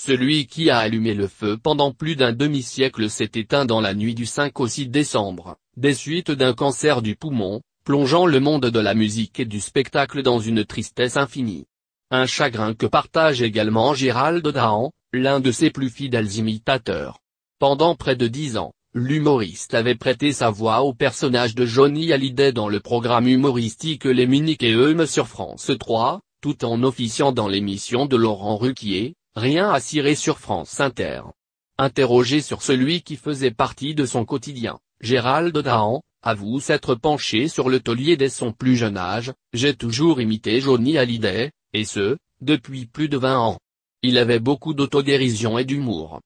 Celui qui a allumé le feu pendant plus d'un demi-siècle s'est éteint dans la nuit du 5 au 6 décembre, des suites d'un cancer du poumon, plongeant le monde de la musique et du spectacle dans une tristesse infinie. Un chagrin que partage également Gérald Dahan, l'un de ses plus fidèles imitateurs. Pendant près de 10 ans, l'humoriste avait prêté sa voix au personnage de Johnny Hallyday dans le programme humoristique Les Minickéums sur France 3, tout en officiant dans l'émission de Laurent Ruquier, Rien à cirer sur France Inter. Interrogé sur celui qui faisait partie de son quotidien, Gérald Dahan avoue s'être penché sur le taulier dès son plus jeune âge. J'ai toujours imité Johnny Hallyday, et ce, depuis plus de 20 ans. Il avait beaucoup d'autodérision et d'humour.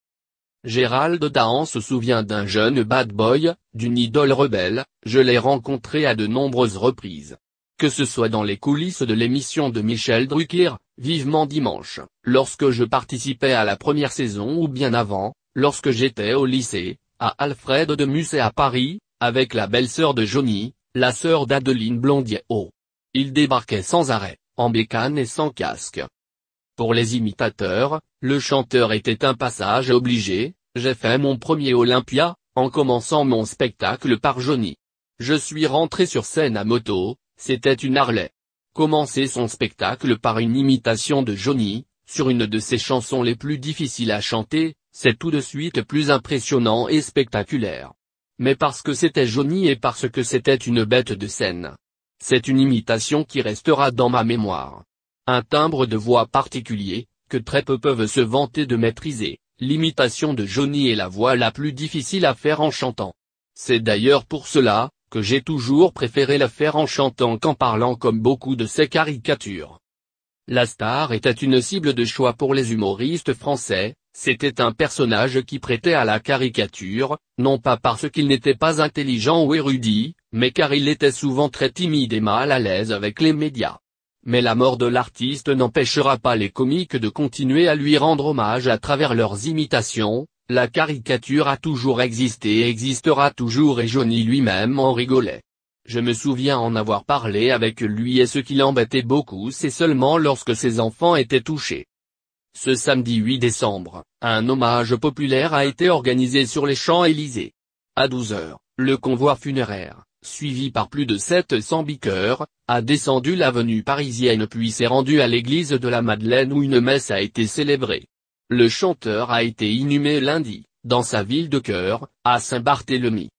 Gérald Dahan se souvient d'un jeune bad boy, d'une idole rebelle, je l'ai rencontré à de nombreuses reprises. Que ce soit dans les coulisses de l'émission de Michel Drucker, Vivement Dimanche, lorsque je participais à la première saison ou bien avant, lorsque j'étais au lycée, à Alfred de Musset à Paris, avec la belle-sœur de Johnny, la sœur d'Adeline Blondiot. Il débarquait sans arrêt, en bécane et sans casque. Pour les imitateurs, le chanteur était un passage obligé. J'ai fait mon premier Olympia, en commençant mon spectacle par Johnny. Je suis rentré sur scène à moto, c'était une Harley. Commencer son spectacle par une imitation de Johnny, sur une de ses chansons les plus difficiles à chanter, c'est tout de suite plus impressionnant et spectaculaire. Mais parce que c'était Johnny et parce que c'était une bête de scène. C'est une imitation qui restera dans ma mémoire. Un timbre de voix particulier, que très peu peuvent se vanter de maîtriser. L'imitation de Johnny est la voix la plus difficile à faire en chantant. C'est d'ailleurs pour cela, que j'ai toujours préféré la faire en chantant qu'en parlant comme beaucoup de ses caricatures. La star était une cible de choix pour les humoristes français, c'était un personnage qui prêtait à la caricature, non pas parce qu'il n'était pas intelligent ou érudit, mais car il était souvent très timide et mal à l'aise avec les médias. Mais la mort de l'artiste n'empêchera pas les comiques de continuer à lui rendre hommage à travers leurs imitations. La caricature a toujours existé et existera toujours et Johnny lui-même en rigolait. Je me souviens en avoir parlé avec lui et ce qui l'embêtait beaucoup c'est seulement lorsque ses enfants étaient touchés. Ce samedi 8 décembre, un hommage populaire a été organisé sur les Champs-Élysées. À 12 h, le convoi funéraire, suivi par plus de 700 biqueurs, a descendu l'avenue parisienne puis s'est rendu à l'église de la Madeleine où une messe a été célébrée. Le chanteur a été inhumé lundi, dans sa ville de cœur, à Saint-Barthélemy.